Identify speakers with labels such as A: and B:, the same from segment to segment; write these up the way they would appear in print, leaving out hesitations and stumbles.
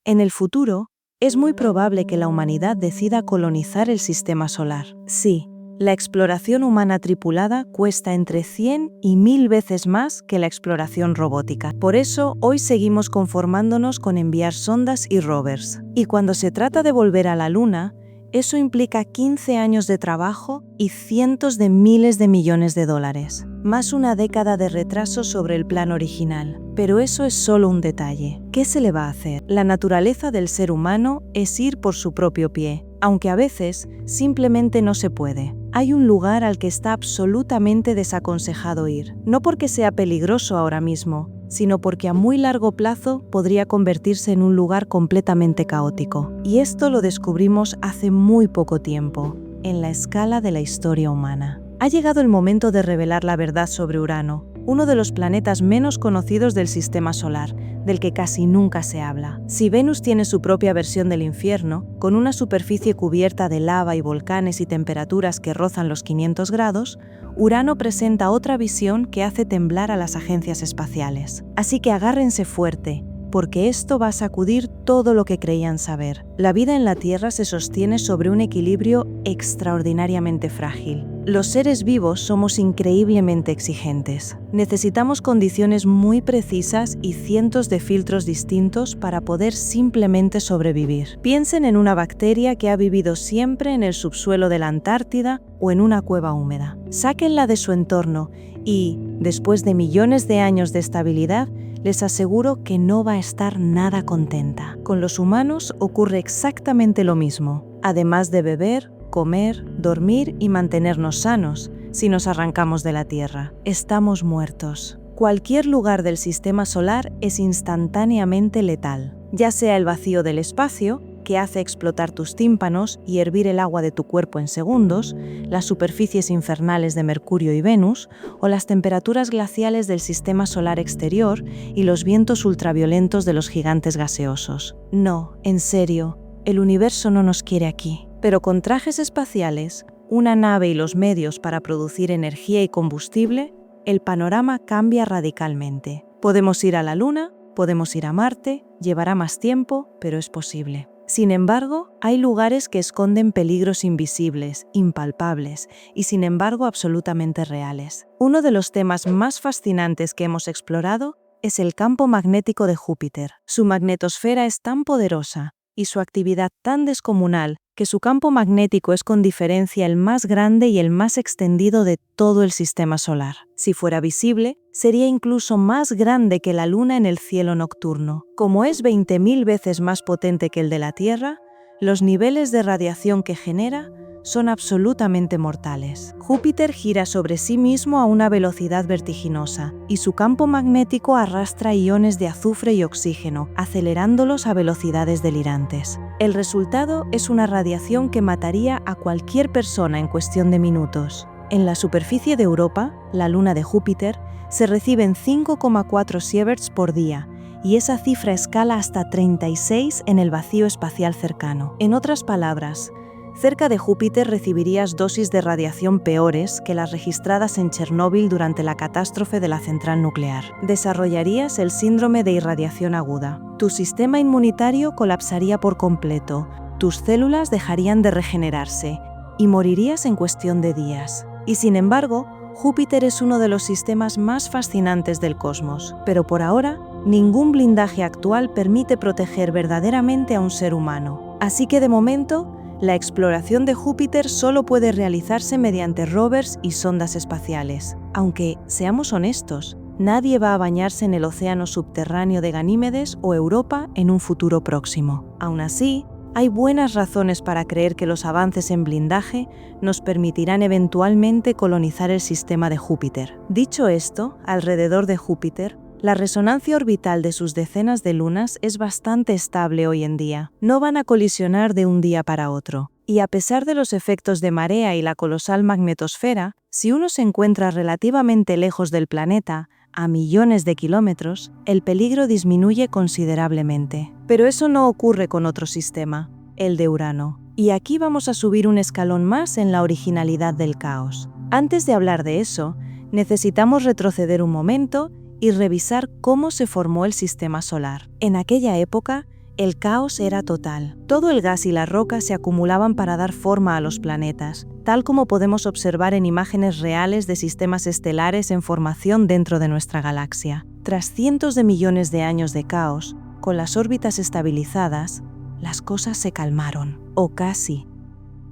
A: En el futuro, es muy probable que la humanidad decida colonizar el sistema solar. Sí, la exploración humana tripulada cuesta entre 100 y 1000 veces más que la exploración robótica. Por eso, hoy seguimos conformándonos con enviar sondas y rovers. Y cuando se trata de volver a la Luna, eso implica 15 años de trabajo y cientos de miles de millones de dólares. Más una década de retraso sobre el plan original. Pero eso es solo un detalle. ¿Qué se le va a hacer? La naturaleza del ser humano es ir por su propio pie, aunque a veces simplemente no se puede. Hay un lugar al que está absolutamente desaconsejado ir, no porque sea peligroso ahora mismo, sino porque a muy largo plazo podría convertirse en un lugar completamente caótico. Y esto lo descubrimos hace muy poco tiempo, en la escala de la historia humana. Ha llegado el momento de revelar la verdad sobre Urano, uno de los planetas menos conocidos del sistema solar, del que casi nunca se habla. Si Venus tiene su propia versión del infierno, con una superficie cubierta de lava y volcanes y temperaturas que rozan los 500 grados, Urano presenta otra visión que hace temblar a las agencias espaciales. Así que agárrense fuerte, porque esto va a sacudir todo lo que creían saber. La vida en la Tierra se sostiene sobre un equilibrio extraordinariamente frágil. Los seres vivos somos increíblemente exigentes. Necesitamos condiciones muy precisas y cientos de filtros distintos para poder simplemente sobrevivir. Piensen en una bacteria que ha vivido siempre en el subsuelo de la Antártida o en una cueva húmeda. Sáquenla de su entorno y, después de millones de años de estabilidad, les aseguro que no va a estar nada contenta. Con los humanos ocurre exactamente lo mismo. Además de beber, comer, dormir y mantenernos sanos, si nos arrancamos de la Tierra, estamos muertos. Cualquier lugar del sistema solar es instantáneamente letal, ya sea el vacío del espacio, que hace explotar tus tímpanos y hervir el agua de tu cuerpo en segundos, las superficies infernales de Mercurio y Venus, o las temperaturas glaciales del sistema solar exterior y los vientos ultraviolentos de los gigantes gaseosos. No, en serio, el universo no nos quiere aquí. Pero con trajes espaciales, una nave y los medios para producir energía y combustible, el panorama cambia radicalmente. Podemos ir a la Luna, podemos ir a Marte, llevará más tiempo, pero es posible. Sin embargo, hay lugares que esconden peligros invisibles, impalpables y sin embargo absolutamente reales. Uno de los temas más fascinantes que hemos explorado es el campo magnético de Júpiter. Su magnetosfera es tan poderosa y su actividad tan descomunal que su campo magnético es con diferencia el más grande y el más extendido de todo el sistema solar. Si fuera visible, sería incluso más grande que la Luna en el cielo nocturno. Como es 20.000 veces más potente que el de la Tierra, los niveles de radiación que genera son absolutamente mortales. Júpiter gira sobre sí mismo a una velocidad vertiginosa y su campo magnético arrastra iones de azufre y oxígeno, acelerándolos a velocidades delirantes. El resultado es una radiación que mataría a cualquier persona en cuestión de minutos. En la superficie de Europa, la luna de Júpiter, se reciben 5,4 sieverts por día, y esa cifra escala hasta 36 en el vacío espacial cercano. En otras palabras, cerca de Júpiter recibirías dosis de radiación peores que las registradas en Chernóbil durante la catástrofe de la central nuclear. Desarrollarías el síndrome de irradiación aguda. Tu sistema inmunitario colapsaría por completo, tus células dejarían de regenerarse y morirías en cuestión de días. Y sin embargo, Júpiter es uno de los sistemas más fascinantes del cosmos, pero por ahora, ningún blindaje actual permite proteger verdaderamente a un ser humano. Así que de momento, la exploración de Júpiter solo puede realizarse mediante rovers y sondas espaciales. Aunque, seamos honestos, nadie va a bañarse en el océano subterráneo de Ganímedes o Europa en un futuro próximo. Aún así, hay buenas razones para creer que los avances en blindaje nos permitirán eventualmente colonizar el sistema de Júpiter. Dicho esto, alrededor de Júpiter, la resonancia orbital de sus decenas de lunas es bastante estable hoy en día. No van a colisionar de un día para otro. Y a pesar de los efectos de marea y la colosal magnetosfera, si uno se encuentra relativamente lejos del planeta, a millones de kilómetros, el peligro disminuye considerablemente. Pero eso no ocurre con otro sistema, el de Urano. Y aquí vamos a subir un escalón más en la originalidad del caos. Antes de hablar de eso, necesitamos retroceder un momento y revisar cómo se formó el sistema solar. En aquella época, El caos era total. Todo el gas y la roca se acumulaban para dar forma a los planetas, tal como podemos observar en imágenes reales de sistemas estelares en formación dentro de nuestra galaxia. Tras cientos de millones de años de caos, con las órbitas estabilizadas, las cosas se calmaron, o casi,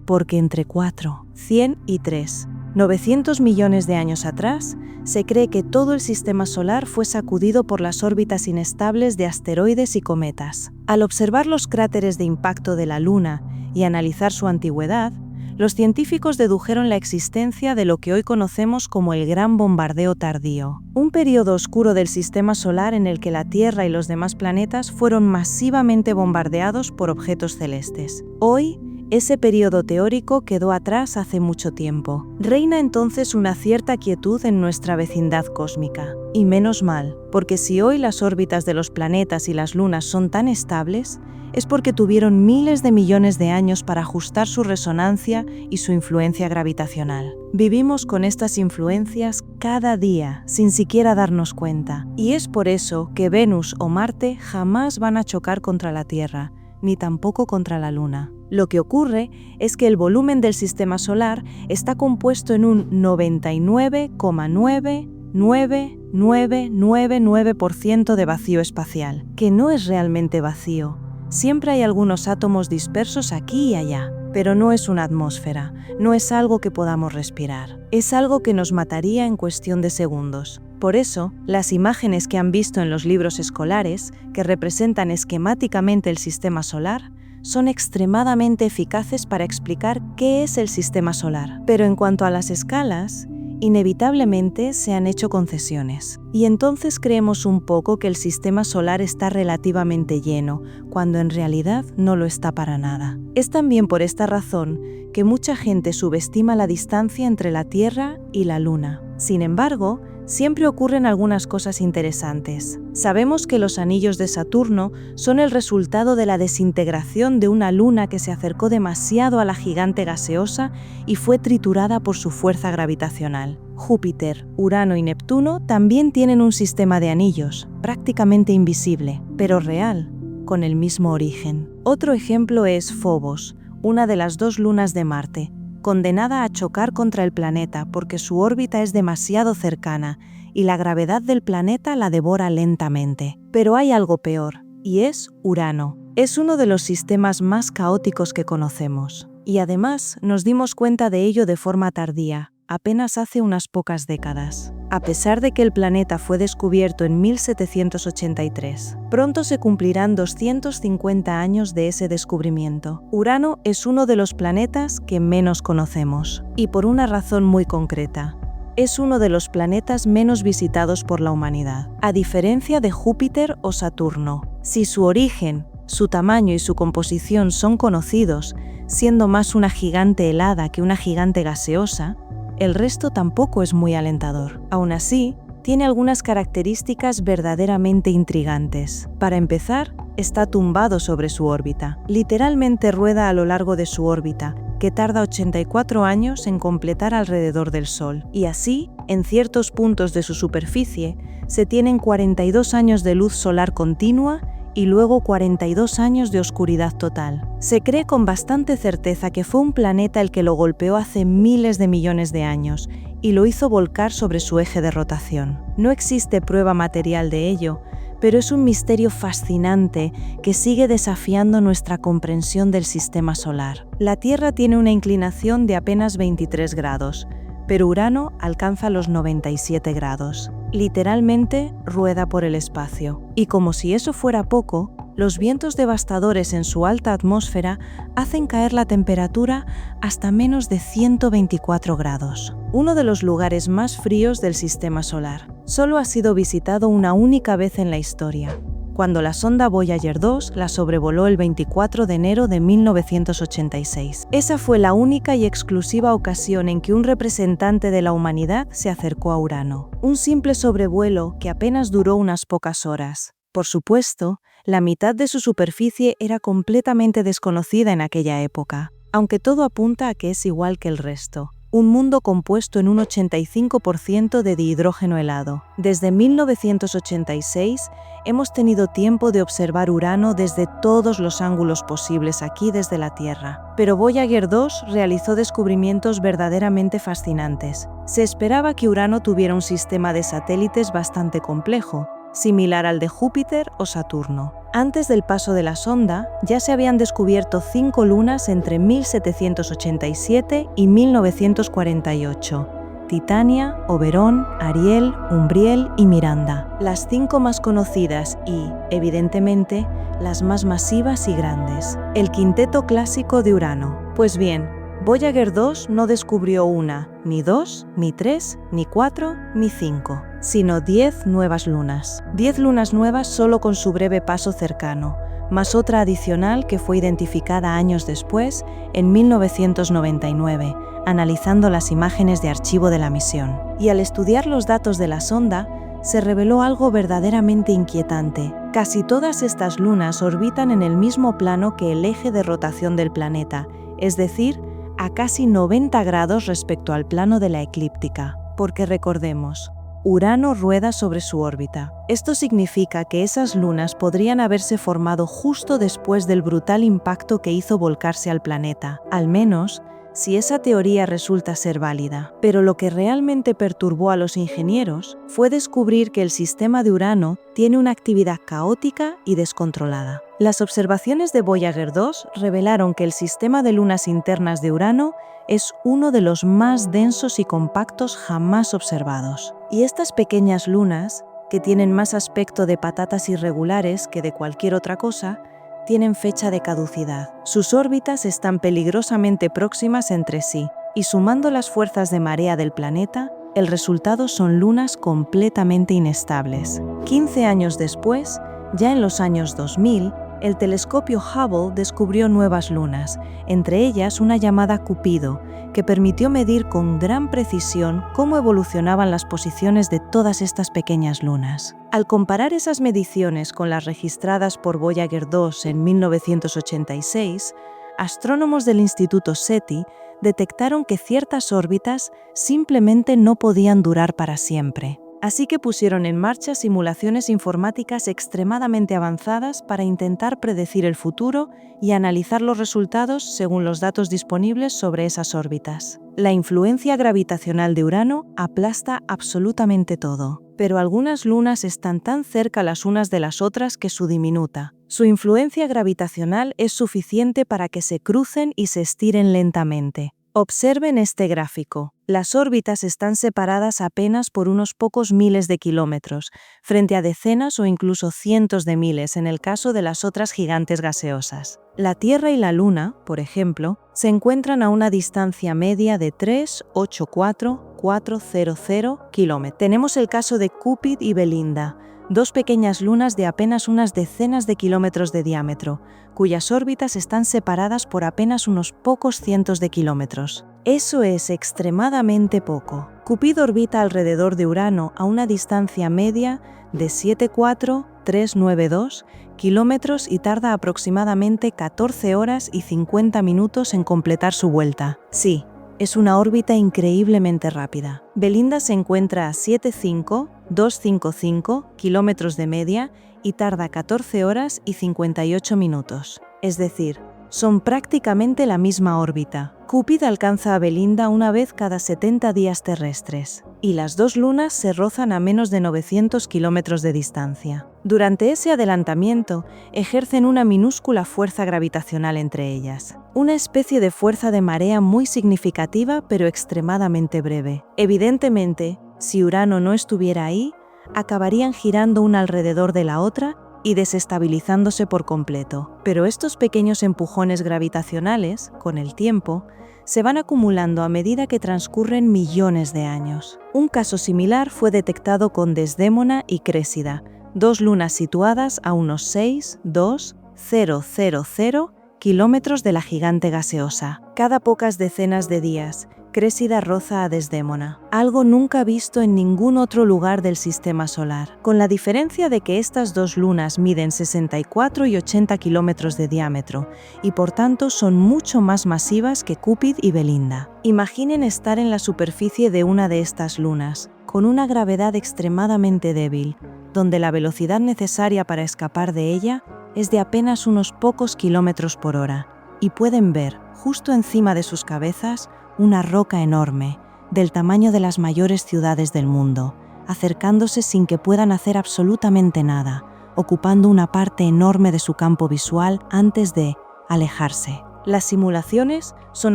A: porque entre 4, 100 y 3, 900 millones de años atrás, se cree que todo el sistema solar fue sacudido por las órbitas inestables de asteroides y cometas. Al observar los cráteres de impacto de la Luna y analizar su antigüedad, los científicos dedujeron la existencia de lo que hoy conocemos como el Gran Bombardeo Tardío, un periodo oscuro del sistema solar en el que la Tierra y los demás planetas fueron masivamente bombardeados por objetos celestes. Hoy, ese periodo teórico quedó atrás hace mucho tiempo. Reina entonces una cierta quietud en nuestra vecindad cósmica. Y menos mal, porque si hoy las órbitas de los planetas y las lunas son tan estables, es porque tuvieron miles de millones de años para ajustar su resonancia y su influencia gravitacional. Vivimos con estas influencias cada día, sin siquiera darnos cuenta. Y es por eso que Venus o Marte jamás van a chocar contra la Tierra, ni tampoco contra la Luna. Lo que ocurre es que el volumen del sistema solar está compuesto en un 99,99999% de vacío espacial, que no es realmente vacío. Siempre hay algunos átomos dispersos aquí y allá, pero no es una atmósfera, no es algo que podamos respirar. Es algo que nos mataría en cuestión de segundos. Por eso, las imágenes que han visto en los libros escolares, que representan esquemáticamente el sistema solar, son extremadamente eficaces para explicar qué es el sistema solar. Pero en cuanto a las escalas, inevitablemente se han hecho concesiones. Y entonces creemos un poco que el sistema solar está relativamente lleno, cuando en realidad no lo está para nada. Es también por esta razón que mucha gente subestima la distancia entre la Tierra y la Luna. Sin embargo, siempre ocurren algunas cosas interesantes. Sabemos que los anillos de Saturno son el resultado de la desintegración de una luna que se acercó demasiado a la gigante gaseosa y fue triturada por su fuerza gravitacional. Júpiter, Urano y Neptuno también tienen un sistema de anillos, prácticamente invisible, pero real, con el mismo origen. Otro ejemplo es Phobos, una de las dos lunas de Marte, condenada a chocar contra el planeta porque su órbita es demasiado cercana y la gravedad del planeta la devora lentamente. Pero hay algo peor, y es Urano. Es uno de los sistemas más caóticos que conocemos. Y además nos dimos cuenta de ello de forma tardía, apenas hace unas pocas décadas. A pesar de que el planeta fue descubierto en 1783, pronto se cumplirán 250 años de ese descubrimiento. Urano es uno de los planetas que menos conocemos, y por una razón muy concreta. Es uno de los planetas menos visitados por la humanidad, a diferencia de Júpiter o Saturno. Si su origen, su tamaño y su composición son conocidos, siendo más una gigante helada que una gigante gaseosa, el resto tampoco es muy alentador. Aún así, tiene algunas características verdaderamente intrigantes. Para empezar, está tumbado sobre su órbita. Literalmente rueda a lo largo de su órbita, que tarda 84 años en completar alrededor del Sol. Y así, en ciertos puntos de su superficie, se tienen 42 años de luz solar continua y luego 42 años de oscuridad total. Se cree con bastante certeza que fue un planeta el que lo golpeó hace miles de millones de años y lo hizo volcar sobre su eje de rotación. No existe prueba material de ello, pero es un misterio fascinante que sigue desafiando nuestra comprensión del sistema solar. La Tierra tiene una inclinación de apenas 23 grados, pero Urano alcanza los 97 grados. Literalmente rueda por el espacio. Y como si eso fuera poco, los vientos devastadores en su alta atmósfera hacen caer la temperatura hasta menos de 124 grados. Uno de los lugares más fríos del sistema solar. Solo ha sido visitado una única vez en la historia, cuando la sonda Voyager 2 la sobrevoló el 24 de enero de 1986. Esa fue la única y exclusiva ocasión en que un representante de la humanidad se acercó a Urano. Un simple sobrevuelo que apenas duró unas pocas horas. Por supuesto, la mitad de su superficie era completamente desconocida en aquella época, aunque todo apunta a que es igual que el resto. un mundo compuesto en un 85% de dihidrógeno helado. Desde 1986 hemos tenido tiempo de observar Urano desde todos los ángulos posibles aquí desde la Tierra. Pero Voyager 2 realizó descubrimientos verdaderamente fascinantes. Se esperaba que Urano tuviera un sistema de satélites bastante complejo, similar al de Júpiter o Saturno. Antes del paso de la sonda, ya se habían descubierto 5 lunas entre 1787 y 1948. Titania, Oberon, Ariel, Umbriel y Miranda, las 5 más conocidas y, evidentemente, las más masivas y grandes. El quinteto clásico de Urano. Pues bien, Voyager 2 no descubrió una, ni 2, ni 3, ni 4, ni 5, sino 10 nuevas lunas. 10 lunas nuevas solo con su breve paso cercano, más otra adicional que fue identificada años después, en 1999, analizando las imágenes de archivo de la misión. Y al estudiar los datos de la sonda, se reveló algo verdaderamente inquietante. Casi todas estas lunas orbitan en el mismo plano que el eje de rotación del planeta, es decir, a casi 90 grados respecto al plano de la eclíptica, porque recordemos, Urano rueda sobre su órbita. Esto significa que esas lunas podrían haberse formado justo después del brutal impacto que hizo volcarse al planeta, al menos si esa teoría resulta ser válida. Pero lo que realmente perturbó a los ingenieros fue descubrir que el sistema de Urano tiene una actividad caótica y descontrolada. Las observaciones de Voyager 2 revelaron que el sistema de lunas internas de Urano es uno de los más densos y compactos jamás observados. Y estas pequeñas lunas, que tienen más aspecto de patatas irregulares que de cualquier otra cosa, tienen fecha de caducidad. Sus órbitas están peligrosamente próximas entre sí, y sumando las fuerzas de marea del planeta, el resultado son lunas completamente inestables. 15 años después, ya en los años 2000, el telescopio Hubble descubrió nuevas lunas, entre ellas una llamada Cupido, que permitió medir con gran precisión cómo evolucionaban las posiciones de todas estas pequeñas lunas. Al comparar esas mediciones con las registradas por Voyager 2 en 1986, astrónomos del Instituto SETI detectaron que ciertas órbitas simplemente no podían durar para siempre. Así que pusieron en marcha simulaciones informáticas extremadamente avanzadas para intentar predecir el futuro y analizar los resultados según los datos disponibles sobre esas órbitas. La influencia gravitacional de Urano aplasta absolutamente todo, pero algunas lunas están tan cerca las unas de las otras que su diminuta. Su influencia gravitacional es suficiente para que se crucen y se estiren lentamente. Observen este gráfico. Las órbitas están separadas apenas por unos pocos miles de kilómetros, frente a decenas o incluso cientos de miles en el caso de las otras gigantes gaseosas. La Tierra y la Luna, por ejemplo, se encuentran a una distancia media de 384,400 kilómetros. Tenemos el caso de Cupid y Belinda, dos pequeñas lunas de apenas unas decenas de kilómetros de diámetro, cuyas órbitas están separadas por apenas unos pocos cientos de kilómetros. Eso es extremadamente poco. Cupido orbita alrededor de Urano a una distancia media de 74392 kilómetros y tarda aproximadamente 14 horas y 50 minutos en completar su vuelta. Sí, es una órbita increíblemente rápida. Belinda se encuentra a 75255 kilómetros de media y tarda 14 horas y 58 minutos. Es decir, son prácticamente la misma órbita. Cupid alcanza a Belinda una vez cada 70 días terrestres, y las dos lunas se rozan a menos de 900 kilómetros de distancia. Durante ese adelantamiento, ejercen una minúscula fuerza gravitacional entre ellas, una especie de fuerza de marea muy significativa pero extremadamente breve. Evidentemente, si Urano no estuviera ahí, acabarían girando una alrededor de la otra y desestabilizándose por completo. Pero estos pequeños empujones gravitacionales, con el tiempo, se van acumulando a medida que transcurren millones de años. Un caso similar fue detectado con Desdémona y Crésida, dos lunas situadas a unos 6,2000 kilómetros de la gigante gaseosa. Cada pocas decenas de días, Crésida roza a Desdémona, algo nunca visto en ningún otro lugar del sistema solar, con la diferencia de que estas dos lunas miden 64 y 80 kilómetros de diámetro y por tanto son mucho más masivas que Cúpid y Belinda. Imaginen estar en la superficie de una de estas lunas, con una gravedad extremadamente débil, donde la velocidad necesaria para escapar de ella es de apenas unos pocos kilómetros por hora, y pueden ver, justo encima de sus cabezas, una roca enorme, del tamaño de las mayores ciudades del mundo, acercándose sin que puedan hacer absolutamente nada, ocupando una parte enorme de su campo visual antes de alejarse. Las simulaciones son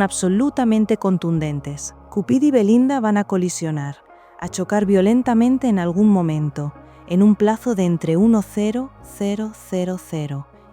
A: absolutamente contundentes. Cúpid y Belinda van a colisionar, a chocar violentamente en algún momento, en un plazo de entre 1,000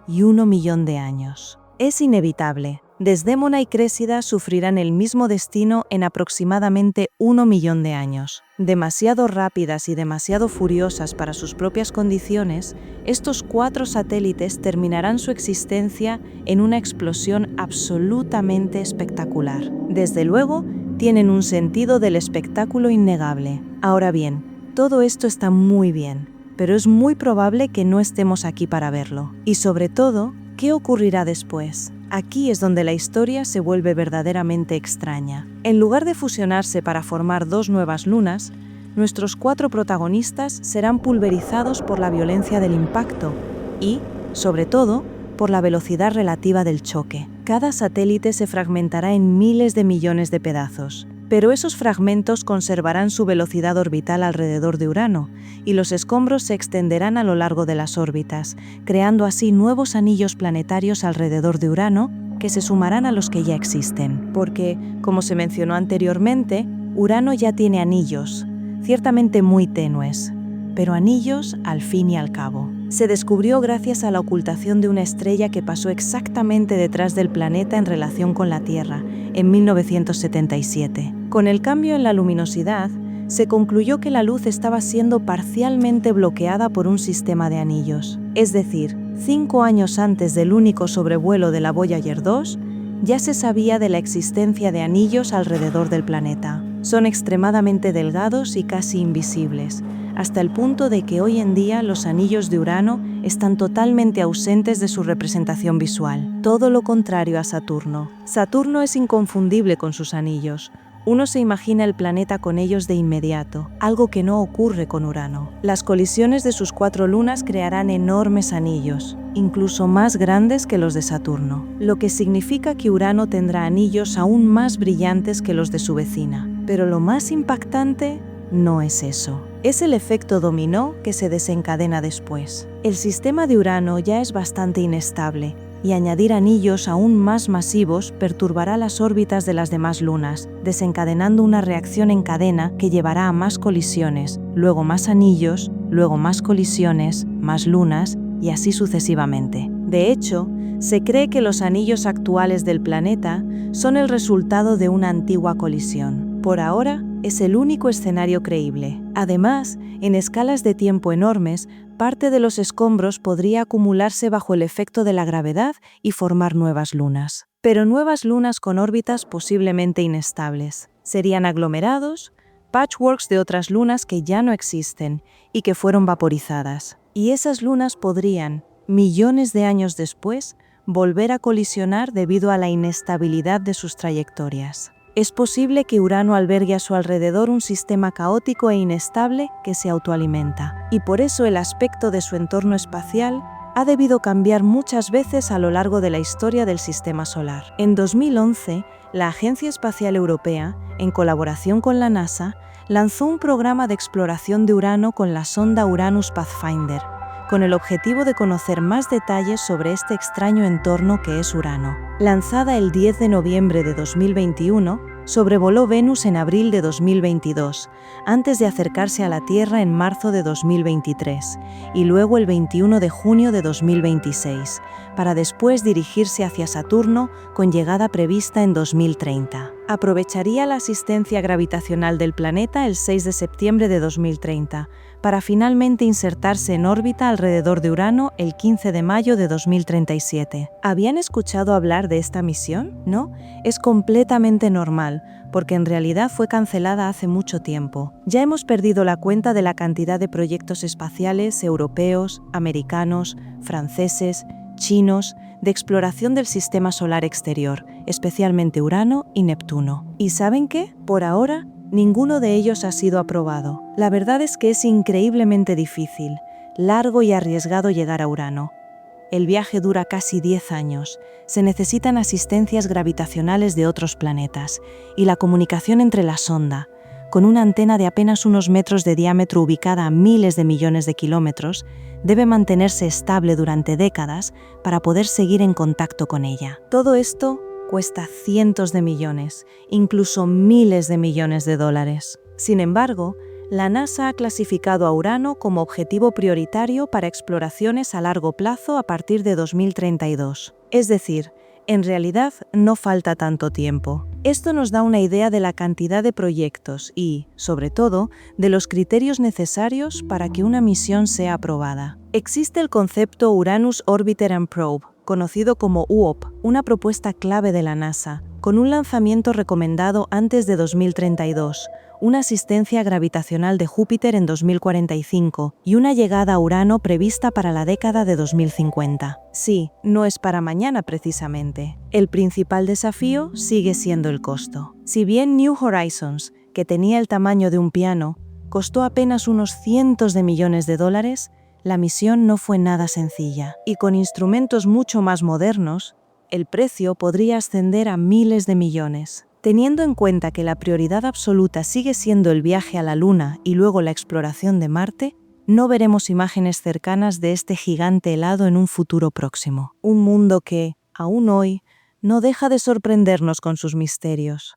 A: y 1 millón de años. Es inevitable. Desdémona y Crésida sufrirán el mismo destino en aproximadamente 1 millón de años. Demasiado rápidas y demasiado furiosas para sus propias condiciones, estos 4 satélites terminarán su existencia en una explosión absolutamente espectacular. Desde luego, tienen un sentido del espectáculo innegable. Ahora bien, todo esto está muy bien, pero es muy probable que no estemos aquí para verlo. Y sobre todo, ¿qué ocurrirá después? Aquí es donde la historia se vuelve verdaderamente extraña. En lugar de fusionarse para formar 2 nuevas lunas, nuestros 4 protagonistas serán pulverizados por la violencia del impacto y, sobre todo, por la velocidad relativa del choque. Cada satélite se fragmentará en miles de millones de pedazos, pero esos fragmentos conservarán su velocidad orbital alrededor de Urano, y los escombros se extenderán a lo largo de las órbitas, creando así nuevos anillos planetarios alrededor de Urano que se sumarán a los que ya existen. Porque, como se mencionó anteriormente, Urano ya tiene anillos, ciertamente muy tenues, pero anillos al fin y al cabo. Se descubrió gracias a la ocultación de una estrella que pasó exactamente detrás del planeta en relación con la Tierra, en 1977. Con el cambio en la luminosidad, se concluyó que la luz estaba siendo parcialmente bloqueada por un sistema de anillos. Es decir, 5 años antes del único sobrevuelo de la Voyager 2, ya se sabía de la existencia de anillos alrededor del planeta. Son extremadamente delgados y casi invisibles, hasta el punto de que hoy en día los anillos de Urano están totalmente ausentes de su representación visual. Todo lo contrario a Saturno. Saturno es inconfundible con sus anillos. Uno se imagina el planeta con ellos de inmediato, algo que no ocurre con Urano. Las colisiones de sus 4 lunas crearán enormes anillos, incluso más grandes que los de Saturno, lo que significa que Urano tendrá anillos aún más brillantes que los de su vecina. Pero lo más impactante no es eso. Es el efecto dominó que se desencadena después. El sistema de Urano ya es bastante inestable, y añadir anillos aún más masivos perturbará las órbitas de las demás lunas, desencadenando una reacción en cadena que llevará a más colisiones, luego más anillos, luego más colisiones, más lunas, y así sucesivamente. De hecho, se cree que los anillos actuales del planeta son el resultado de una antigua colisión. Por ahora, es el único escenario creíble. Además, en escalas de tiempo enormes, parte de los escombros podría acumularse bajo el efecto de la gravedad y formar nuevas lunas. Pero nuevas lunas con órbitas posiblemente inestables. Serían aglomerados, patchworks de otras lunas que ya no existen y que fueron vaporizadas. Y esas lunas podrían, millones de años después, volver a colisionar debido a la inestabilidad de sus trayectorias. Es posible que Urano albergue a su alrededor un sistema caótico e inestable que se autoalimenta, y por eso el aspecto de su entorno espacial ha debido cambiar muchas veces a lo largo de la historia del sistema solar. En 2011, la Agencia Espacial Europea, en colaboración con la NASA, lanzó un programa de exploración de Urano con la sonda Uranus Pathfinder, con el objetivo de conocer más detalles sobre este extraño entorno que es Urano. Lanzada el 10 de noviembre de 2021, sobrevoló Venus en abril de 2022, antes de acercarse a la Tierra en marzo de 2023, y luego el 21 de junio de 2026, para después dirigirse hacia Saturno con llegada prevista en 2030. Aprovecharía la asistencia gravitacional del planeta el 6 de septiembre de 2030, para finalmente insertarse en órbita alrededor de Urano el 15 de mayo de 2037. ¿Habían escuchado hablar de esta misión? ¿No? Es completamente normal, porque en realidad fue cancelada hace mucho tiempo. Ya hemos perdido la cuenta de la cantidad de proyectos espaciales europeos, americanos, franceses, chinos, de exploración del sistema solar exterior, especialmente Urano y Neptuno. ¿Y saben qué? Por ahora, ninguno de ellos ha sido aprobado. La verdad es que es increíblemente difícil, largo y arriesgado llegar a Urano. El viaje dura casi 10 años, se necesitan asistencias gravitacionales de otros planetas y la comunicación entre la sonda, con una antena de apenas unos metros de diámetro ubicada a miles de millones de kilómetros, debe mantenerse estable durante décadas para poder seguir en contacto con ella. Todo esto cuesta cientos de millones, incluso miles de millones de dólares. Sin embargo, la NASA ha clasificado a Urano como objetivo prioritario para exploraciones a largo plazo a partir de 2032. Es decir, en realidad no falta tanto tiempo. Esto nos da una idea de la cantidad de proyectos y, sobre todo, de los criterios necesarios para que una misión sea aprobada. Existe el concepto Uranus Orbiter and Probe, conocido como UOP, una propuesta clave de la NASA, con un lanzamiento recomendado antes de 2032, una asistencia gravitacional de Júpiter en 2045 y una llegada a Urano prevista para la década de 2050. Sí, no es para mañana precisamente. El principal desafío sigue siendo el costo. Si bien New Horizons, que tenía el tamaño de un piano, costó apenas unos cientos de millones de dólares, la misión no fue nada sencilla. Y con instrumentos mucho más modernos, el precio podría ascender a miles de millones. Teniendo en cuenta que la prioridad absoluta sigue siendo el viaje a la Luna y luego la exploración de Marte, no veremos imágenes cercanas de este gigante helado en un futuro próximo. Un mundo que, aún hoy, no deja de sorprendernos con sus misterios.